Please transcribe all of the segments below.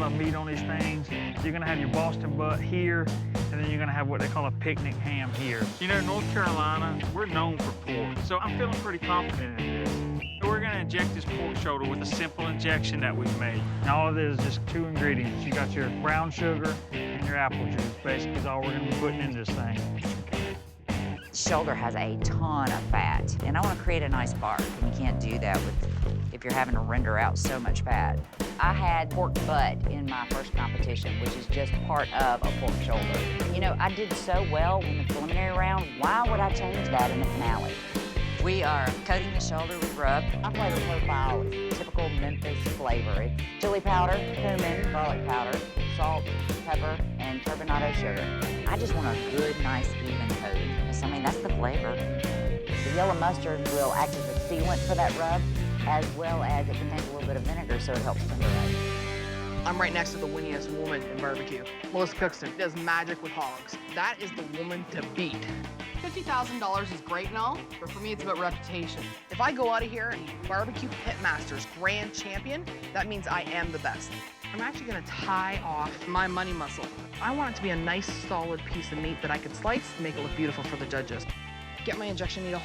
lot of meat on these things. So you're gonna have your Boston butt here, and then you're gonna have what they call a picnic ham here. You know, North Carolina, we're known for pork, so I'm feeling pretty confident in this. We're gonna inject this pork shoulder with a simple injection that we've made. Now all of this is just 2 ingredients. You got your brown sugar and your apple juice, basically is all we're gonna be putting in this thing. Shoulder has a ton of fat, and I want to create a nice bark, and you can't do that if you're having to render out so much fat. I had pork butt in my first competition, which is just part of a pork shoulder. You know, I did so well in the preliminary round, why would I change that in the finale? We are coating the shoulder with rub. Our flavor profile is typical Memphis flavor. It's chili powder, cumin, garlic powder, salt, pepper, and turbinado sugar. I just want a good, nice, even coat. Because, I mean, that's the flavor. The yellow mustard will act as a sealant for that rub, as well as it contains a little bit of vinegar, so it helps tenderize. I'm right next to the winningest woman in barbecue. Melissa Cookston does magic with hogs. That is the woman to beat. $50,000 is great and all, but for me, it's about reputation. If I go out of here and BBQ Pitmasters Grand Champion, that means I am the best. I'm actually gonna tie off my money muscle. I want it to be a nice, solid piece of meat that I can slice and make it look beautiful for the judges. Get my injection needle.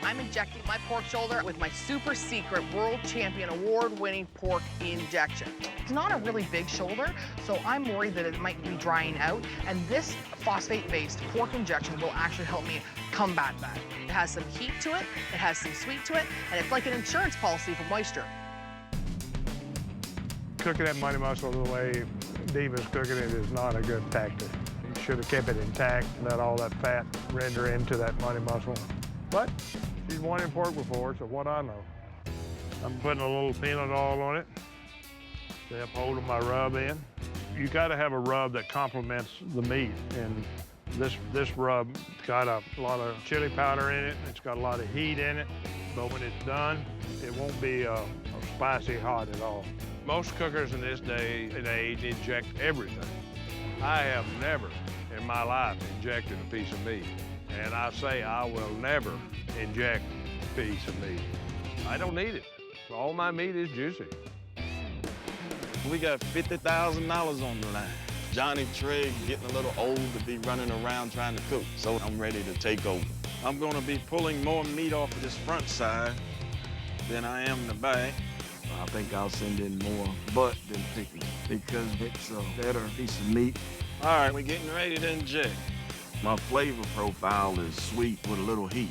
I'm injecting my pork shoulder with my super secret world champion award-winning pork injection. It's not a really big shoulder, so I'm worried that it might be drying out, and this phosphate-based pork injection will actually help me combat that. It has some heat to it, it has some sweet to it, and it's like an insurance policy for moisture. Cooking that money muscle the way Diva's cooking it is not a good tactic. You should have kept it intact, let all that fat render into that money muscle. But she's won in pork before, so what I know. I'm putting a little peanut oil on it to help hold my rub in. You gotta have a rub that complements the meat, and this rub got a lot of chili powder in it, it's got a lot of heat in it, but when it's done, it won't be spicy hot at all. Most cookers in this day and age inject everything. I have never in my life injected a piece of meat. And I say I will never inject a piece of meat. I don't need it. All my meat is juicy. We got $50,000 on the line. Johnny Trigg getting a little old to be running around trying to cook, so I'm ready to take over. I'm gonna be pulling more meat off of this front side than I am the back. I think I'll send in more butt than chicken because it's a better piece of meat. All right, we're getting ready to inject. My flavor profile is sweet with a little heat.